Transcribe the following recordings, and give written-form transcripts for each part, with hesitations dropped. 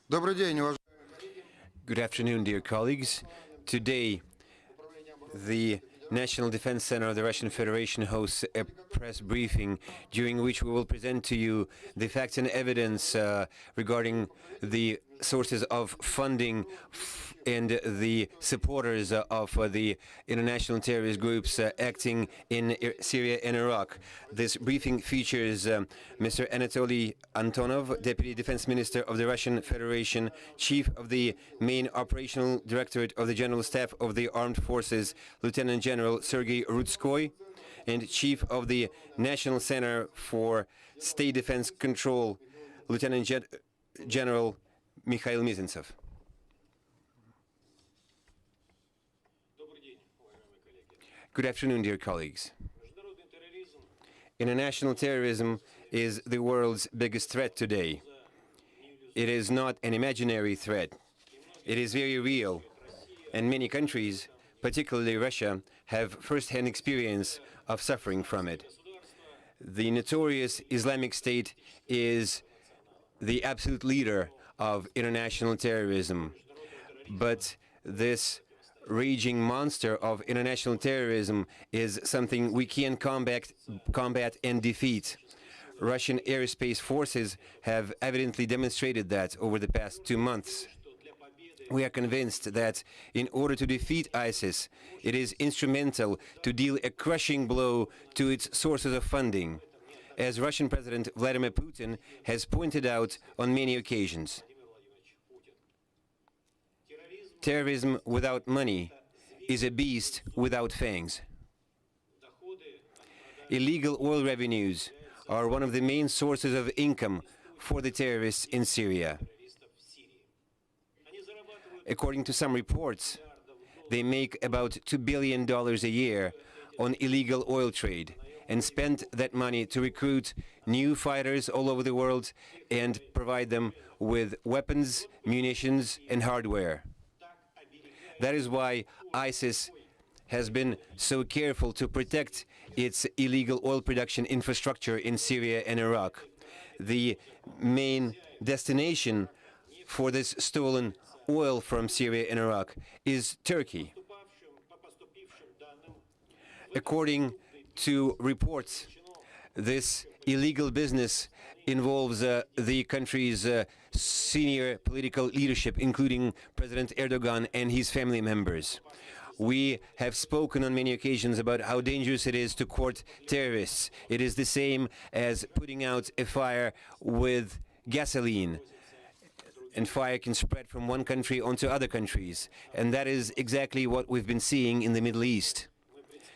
Добрый день, уважаемые. Good afternoon, dear colleagues. Today, the National Defense Center of the Russian Federation hosts a press briefing during which we will present to you the facts and evidence regarding the sources of funding and the supporters of the international terrorist groups acting in Syria and Iraq. This briefing features Mr. Anatoly Antonov, Deputy Defense Minister of the Russian Federation, Chief of the Main Operational Directorate of the General Staff of the Armed Forces, Lieutenant General Sergei Rudskoy, and Chief of the National Center for State Defense Control, Lieutenant General Mikhail Mizintsev. Good afternoon, dear colleagues. International terrorism is the world's biggest threat today. It is not an imaginary threat. It is very real, and many countries, particularly Russia, have first-hand experience of suffering from it. The notorious Islamic State is the absolute leader of international terrorism. But this raging monster of international terrorism is something we can combat and defeat. Russian airspace forces have evidently demonstrated that over the past 2 months. We are convinced that in order to defeat ISIS, it is instrumental to deal a crushing blow to its sources of funding, as Russian President Vladimir Putin has pointed out on many occasions. Terrorism without money is a beast without fangs. Illegal oil revenues are one of the main sources of income for the terrorists in Syria. According to some reports, they make about $2 billion a year on illegal oil trade and spend that money to recruit new fighters all over the world and provide them with weapons, munitions, and hardware. That is why ISIS has been so careful to protect its illegal oil production infrastructure in Syria and Iraq. The main destination for this stolen oil from Syria and Iraq is Turkey. According to reports, this illegal business involves the country's senior political leadership, including President Erdogan and his family members. We have spoken on many occasions about how dangerous it is to court terrorists. It is the same as putting out a fire with gasoline, and fire can spread from one country onto other countries. And that is exactly what we've been seeing in the Middle East.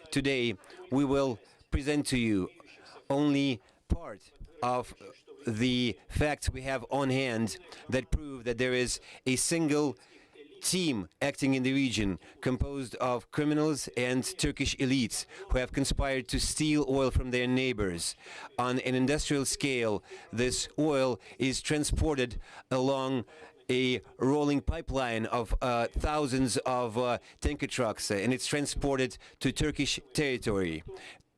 Today, we will present to you only part of the facts we have on hand that prove that there is a single team acting in the region composed of criminals and Turkish elites who have conspired to steal oil from their neighbors. On an industrial scale, this oil is transported along a rolling pipeline of thousands of tanker trucks, and it's transported to Turkish territory.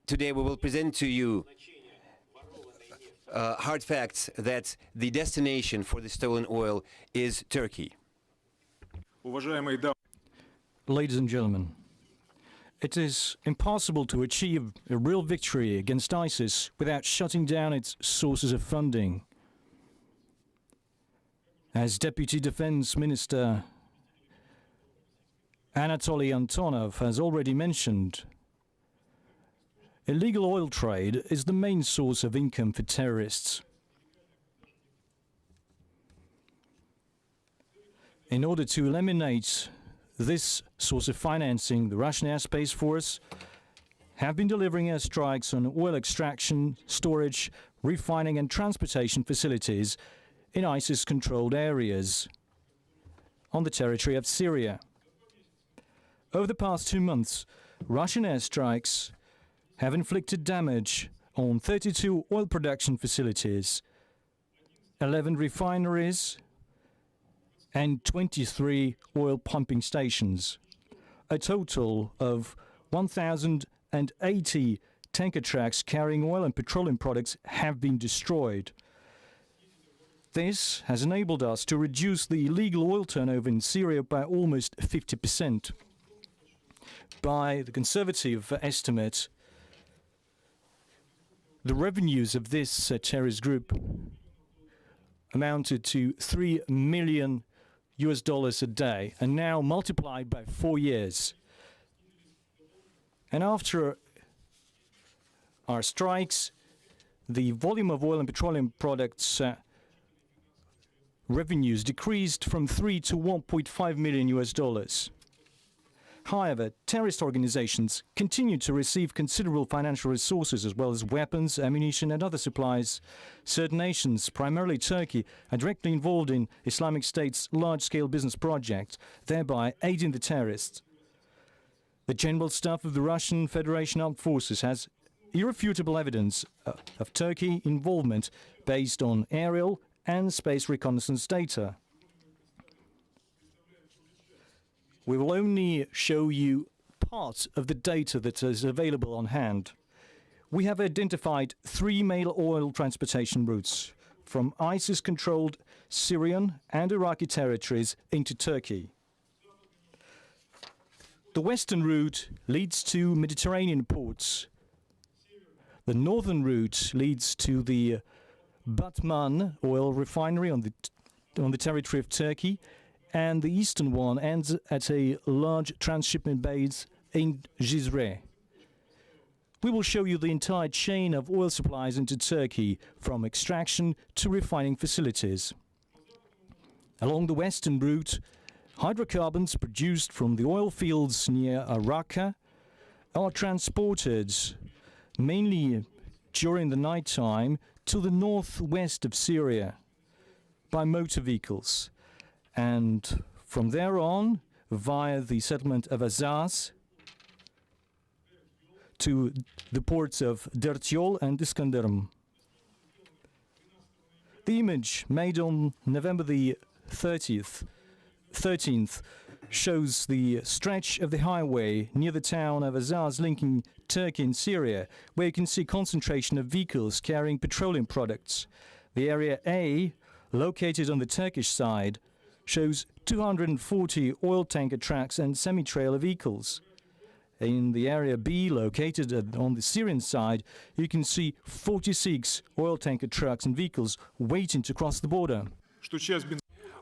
Today we will present to you hard facts that the destination for the stolen oil is Turkey. Ladies and gentlemen, it is impossible to achieve a real victory against ISIS without shutting down its sources of funding. As Deputy Defense Minister Anatoly Antonov has already mentioned, illegal oil trade is the main source of income for terrorists. In order to eliminate this source of financing, the Russian Airspace Force have been delivering airstrikes on oil extraction, storage, refining and transportation facilities in ISIS-controlled areas on the territory of Syria. Over the past 2 months, Russian airstrikes have inflicted damage on 32 oil production facilities, 11 refineries, and 23 oil pumping stations. A total of 1,080 tanker trucks carrying oil and petroleum products have been destroyed. This has enabled us to reduce the illegal oil turnover in Syria by almost 50%. By the conservative estimate, the revenues of this terrorist group amounted to $3 million a day, and now multiplied by 4 years. And after our strikes, the volume of oil and petroleum products revenues decreased from 3 to 1.5 million US dollars. However, terrorist organizations continue to receive considerable financial resources as well as weapons, ammunition and other supplies. Certain nations, primarily Turkey, are directly involved in Islamic State's large-scale business projects, thereby aiding the terrorists. The General Staff of the Russian Federation Armed Forces has irrefutable evidence of Turkey involvement based on aerial and space reconnaissance data. We will only show you part of the data that is available on hand. We have identified 3 main oil transportation routes from ISIS-controlled Syrian and Iraqi territories into Turkey. The western route leads to Mediterranean ports. The northern route leads to the Batman oil refinery on the territory of Turkey, and the eastern one ends at a large transshipment base in Cizre. We will show you the entire chain of oil supplies into Turkey, from extraction to refining facilities. Along the western route, hydrocarbons produced from the oil fields near Raqqa are transported mainly during the night time to the northwest of Syria by motor vehicles, and from there on via the settlement of Azaz to the ports of Dertyol and Iskenderun. The image made on November the 13th shows the stretch of the highway near the town of Azaz linking Turkey and Syria, where you can see concentration of vehicles carrying petroleum products. The area A, located on the Turkish side, shows 240 oil tanker trucks and semi-trailer vehicles. In the area B, located on the Syrian side, you can see 46 oil tanker trucks and vehicles waiting to cross the border.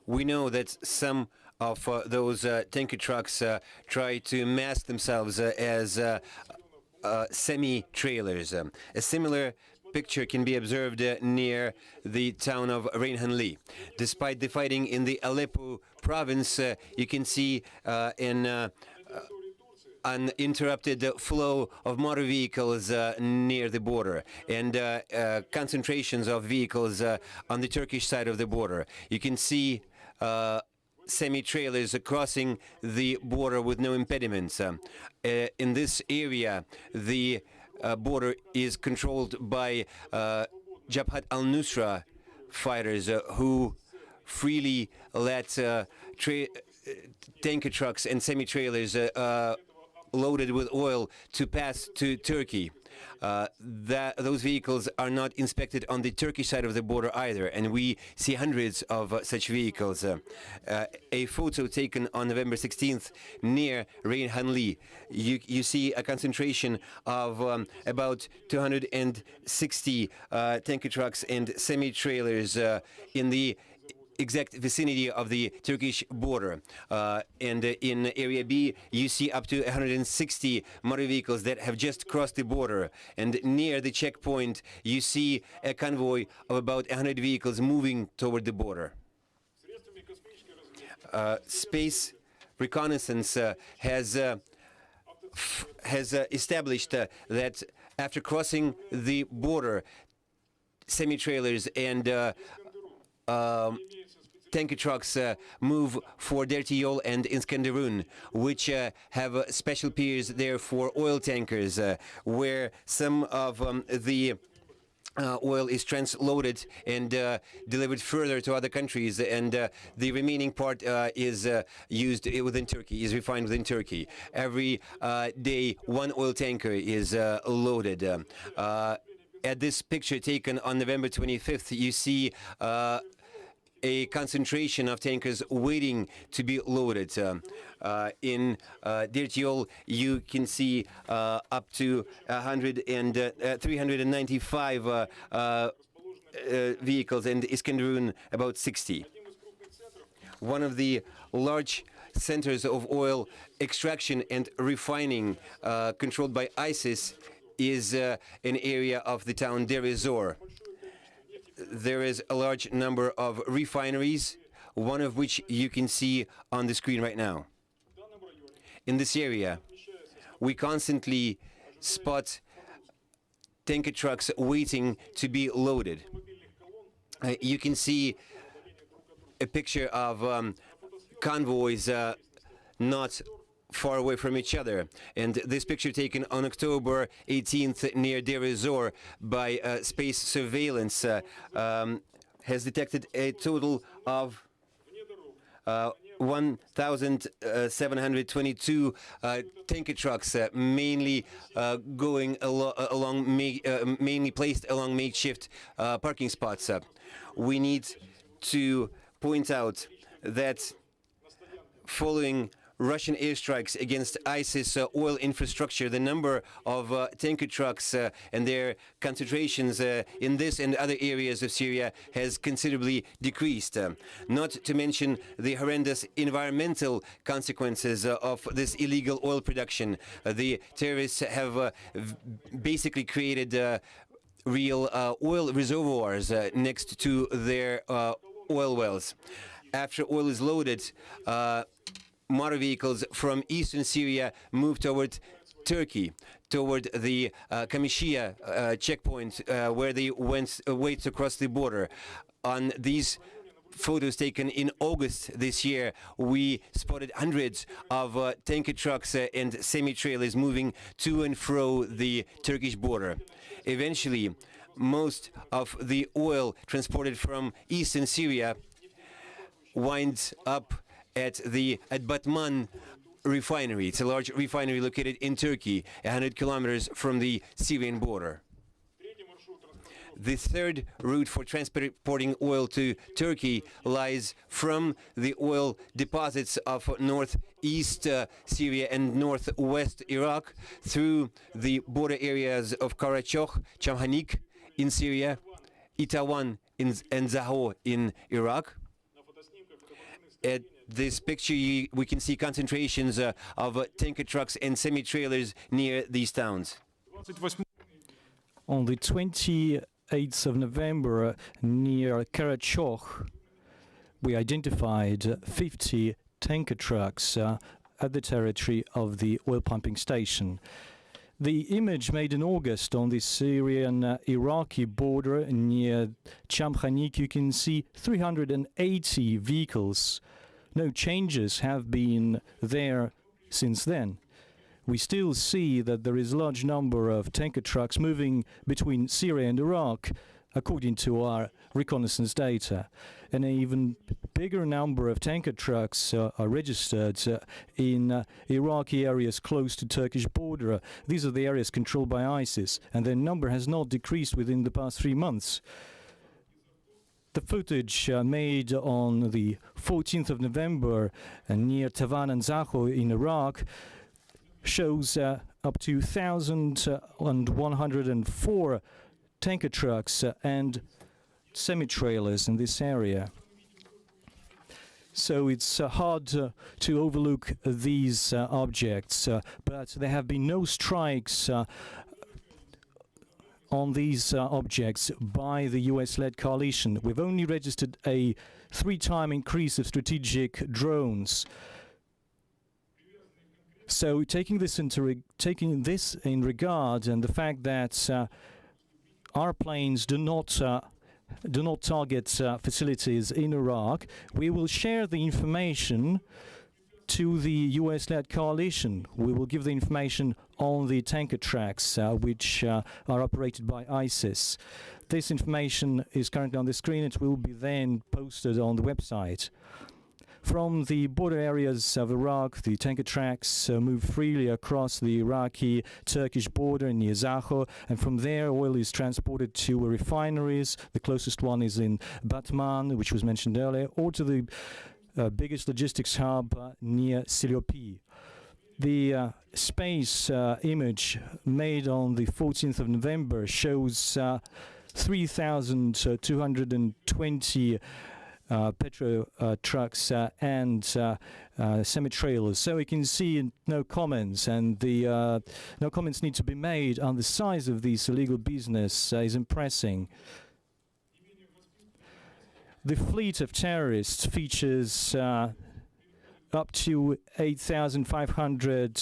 We know that some of those tanker trucks try to mask themselves as semi-trailers. A similar picture can be observed near the town of Reynhanli. Despite the fighting in the Aleppo province, you can see an uninterrupted flow of motor vehicles near the border, and concentrations of vehicles on the Turkish side of the border. You can see semi-trailers crossing the border with no impediments. In this area, the border is controlled by Jabhat al-Nusra fighters who freely let tanker trucks and semi-trailers loaded with oil to pass to Turkey. Those vehicles are not inspected on the Turkish side of the border either, and we see hundreds of such vehicles. A photo taken on November 16th near Reynhanli, you see a concentration of about 260 tanker trucks and semi-trailers in the exact vicinity of the Turkish border. And in Area B, you see up to 160 motor vehicles that have just crossed the border. And near the checkpoint, you see a convoy of about 100 vehicles moving toward the border. Space reconnaissance has established that after crossing the border, semi-trailers and tanker trucks move for Dertyol and Iskenderun, which have special piers there for oil tankers, where some of the oil is transloaded and delivered further to other countries, and the remaining part is used within Turkey, is refined within Turkey. Every day, one oil tanker is loaded. At this picture taken on November 25th, you see a concentration of tankers waiting to be loaded. In Dirtiol, you can see up to 395 vehicles, and Iskenderun about 60. One of the large centers of oil extraction and refining controlled by ISIS is an area of the town Deir ez-Zor. There is a large number of refineries, one of which you can see on the screen right now. In this area, we constantly spot tanker trucks waiting to be loaded. You can see a picture of convoys not far away from each other. And this picture taken on October 18th near Deir ez-Zor by space surveillance has detected a total of 1,722 tanker trucks, mainly going mainly placed along makeshift parking spots. We need to point out that following Russian airstrikes against ISIS oil infrastructure, the number of tanker trucks and their concentrations in this and other areas of Syria has considerably decreased. Not to mention the horrendous environmental consequences of this illegal oil production. The terrorists have basically created real oil reservoirs next to their oil wells. After oil is loaded, motor vehicles from eastern Syria move toward Turkey, toward the Kamishia checkpoint, where they wait to cross the border. On these photos taken in August this year, we spotted hundreds of tanker trucks and semi-trailers moving to and fro the Turkish border. Eventually, most of the oil transported from eastern Syria winds up at Batman refinery. It's a large refinery located in Turkey, 100 kilometers from the Syrian border. The third route for transporting oil to Turkey lies from the oil deposits of northeast Syria and northwest Iraq through the border areas of Karachokh, Chamhanik in Syria, Itawan and Zaho in Iraq. At this picture, we can see concentrations of tanker trucks and semi-trailers near these towns. On the 28th of November, near Karachokh, we identified 50 tanker trucks at the territory of the oil pumping station. The image made in August on the Syrian-Iraqi border near Chamhanik, you can see 380 vehicles. No changes have been there since then. We still see that there is a large number of tanker trucks moving between Syria and Iraq, according to our reconnaissance data. And an even bigger number of tanker trucks are registered in Iraqi areas close to Turkish border. These are the areas controlled by ISIS, and their number has not decreased within the past 3 months. The footage made on the 14th of November near Tavan and Zaho in Iraq shows up to 1,104 tanker trucks and semi-trailers in this area. So it's hard to overlook these objects, but there have been no strikes on these objects by the US-led coalition. We've only registered a 3-time increase of strategic drones. So taking this in regard, and the fact that our planes do not target facilities in Iraq, we will share the information to the US-led coalition. We will give the information on the tanker tracks which are operated by ISIS. This information is currently on the screen. It will be then posted on the website. From the border areas of Iraq, the tanker tracks move freely across the Iraqi-Turkish border near Zaho, and from there oil is transported to refineries. The closest one is in Batman, which was mentioned earlier, or to the biggest logistics hub near Silopi. The space image made on the 14th of November shows 3,220 petro trucks and semi-trailers. So we can see no comments, and the no comments need to be made on the size of this illegal business is impressive. The fleet of terrorists features up to 8,500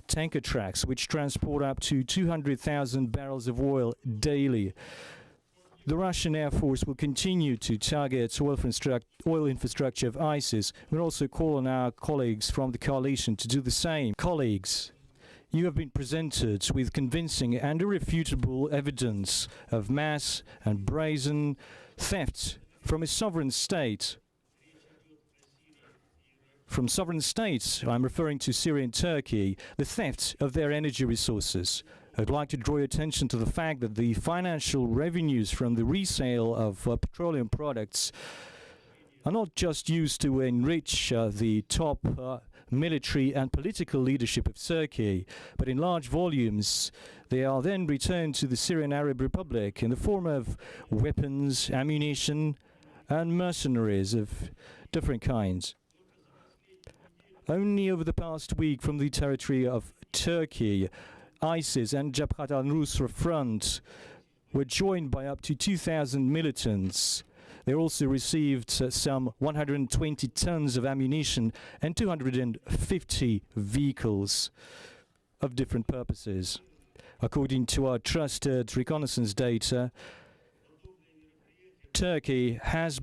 tanker tracks, which transport up to 200,000 barrels of oil daily. The Russian Air Force will continue to target oil infrastructure of ISIS. We'll also call on our colleagues from the coalition to do the same. Colleagues, you have been presented with convincing and irrefutable evidence of mass and brazen theft from a sovereign state. From sovereign states, I'm referring to Syria and Turkey, the theft of their energy resources. I'd like to draw your attention to the fact that the financial revenues from the resale of petroleum products are not just used to enrich the top military and political leadership of Turkey, but in large volumes they are then returned to the Syrian Arab Republic in the form of weapons, ammunition, and mercenaries of different kinds. Only over the past week, from the territory of Turkey, ISIS and Jabhat al-Nusra Front were joined by up to 2,000 militants. They also received some 120 tons of ammunition and 250 vehicles of different purposes. According to our trusted reconnaissance data, Turkey has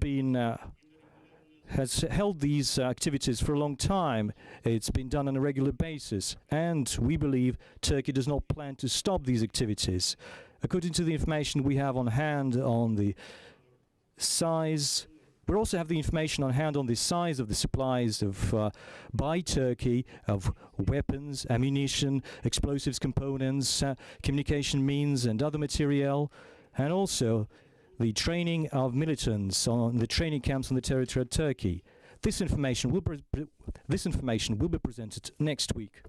held these activities for a long time. It's been done on a regular basis, and we believe Turkey does not plan to stop these activities. According to the information we have on hand on the size, we also have the information on hand on the size of the supplies of by Turkey of weapons, ammunition, explosives components, communication means and other material, and also the training of militants on the training camps on the territory of Turkey. This information will be presented next week.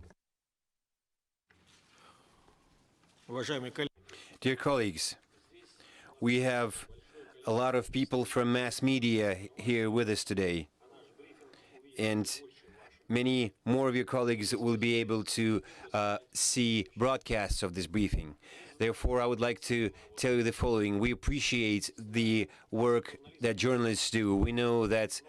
Dear colleagues, we have a lot of people from mass media here with us today, and many more of your colleagues will be able to see broadcasts of this briefing. Therefore, I would like to tell you the following. We appreciate the work that journalists do. We know that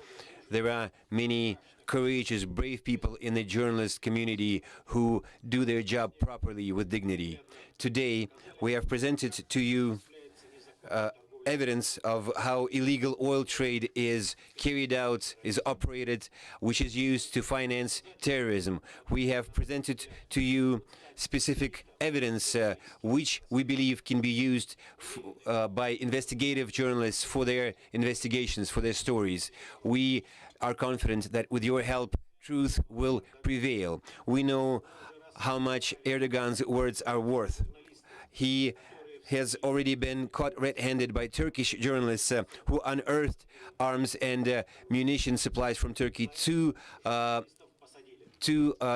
there are many courageous, brave people in the journalist community who do their job properly with dignity. Today, we have presented to you evidence of how illegal oil trade is carried out, is operated, which is used to finance terrorism. We have presented to you specific evidence which we believe can be used by investigative journalists for their investigations, for their stories. We are confident that with your help, truth will prevail. We know how much Erdogan's words are worth. He has already been caught red-handed by Turkish journalists who unearthed arms and munition supplies from Turkey to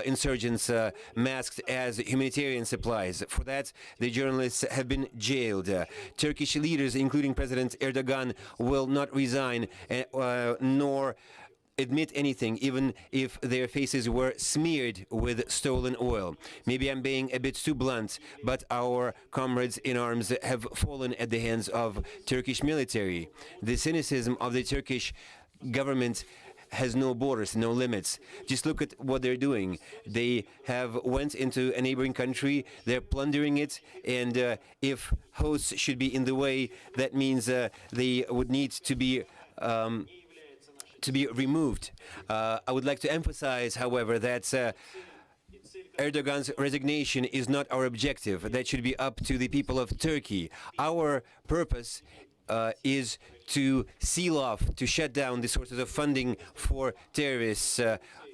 insurgents masked as humanitarian supplies. For that, the journalists have been jailed. Turkish leaders, including President Erdogan, will not resign nor admit anything, even if their faces were smeared with stolen oil. Maybe I'm being a bit too blunt, but our comrades in arms have fallen at the hands of Turkish military. The cynicism of the Turkish government has no borders, no limits. Just look at what they're doing. They have went into a neighboring country, they're plundering it, and if hosts should be in the way, that means they would need to be removed. I would like to emphasize, however, that Erdogan's resignation is not our objective. That should be up to the people of Turkey. Our purpose is to seal off, to shut down the sources of funding for terrorists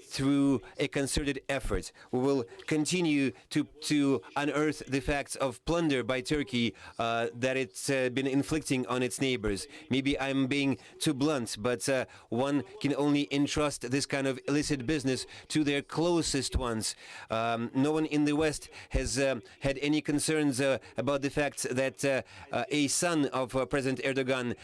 through a concerted effort. We will continue to unearth the facts of plunder by Turkey that it's been inflicting on its neighbors. Maybe I'm being too blunt, but one can only entrust this kind of illicit business to their closest ones. No one in the West has had any concerns about the fact that a son of President Erdogan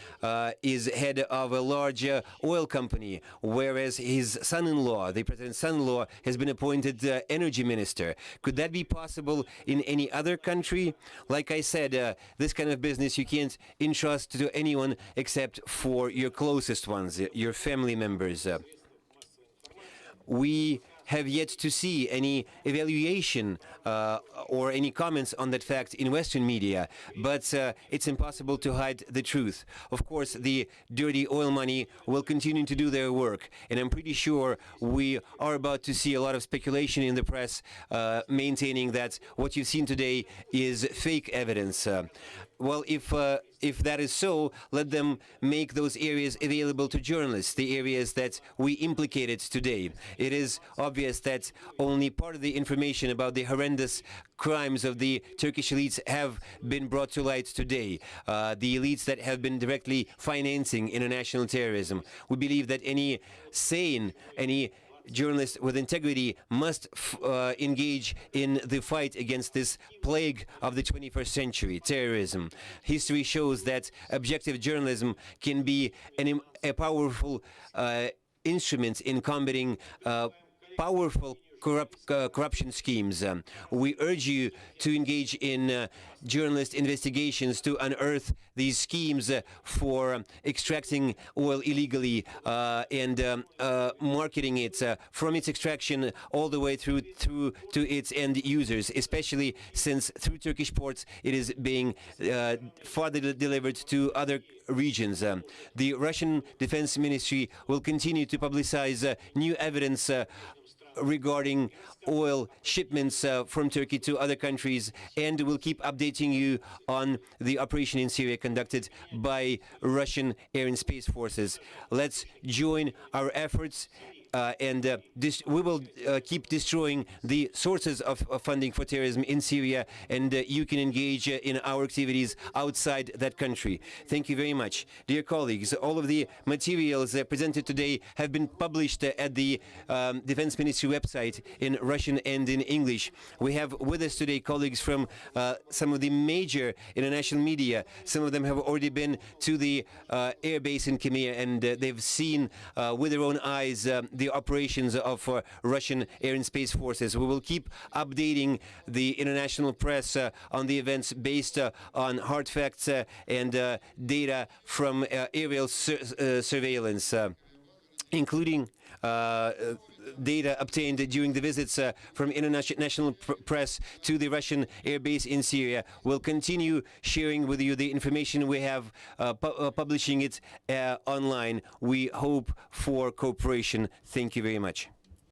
is head of a large oil company, whereas his son-in-law, the president's son-in-law, has been appointed energy minister. Could that be possible in any other country? Like I said, this kind of business you can't entrust to anyone except for your closest ones, your family members. We have yet to see any evaluation or any comments on that fact in Western media, but it's impossible to hide the truth. Of course, the dirty oil money will continue to do their work, and I'm pretty sure we are about to see a lot of speculation in the press maintaining that what you've seen today is fake evidence. Well, if that is so, let them make those areas available to journalists, the areas that we implicated today. It is obvious that only part of the information about the horrendous crimes of the Turkish elites have been brought to light today, the elites that have been directly financing international terrorism. We believe that any sane, any journalists with integrity must engage in the fight against this plague of the 21st century, terrorism. History shows that objective journalism can be a powerful instrument in combating powerful corruption schemes. We urge you to engage in journalist investigations to unearth these schemes for extracting oil illegally and marketing it from its extraction all the way through to its end users, especially since through Turkish ports it is being further delivered to other regions. The Russian Defense Ministry will continue to publicize new evidence regarding oil shipments from Turkey to other countries, and we'll keep updating you on the operation in Syria conducted by Russian Air and Space Forces. Let's join our efforts and we will keep destroying the sources of funding for terrorism in Syria, and you can engage in our activities outside that country. Thank you very much. Dear colleagues, all of the materials presented today have been published at the Defense Ministry website in Russian and in English. We have with us today colleagues from some of the major international media. Some of them have already been to the air base in Crimea, and they've seen with their own eyes the operations of Russian Air and Space Forces. We will keep updating the international press on the events based on hard facts and data from aerial surveillance, including data obtained during the visits from international press to the Russian airbase in Syria. We'll continue sharing with you the information we have, publishing it online. We hope for cooperation. Thank you very much.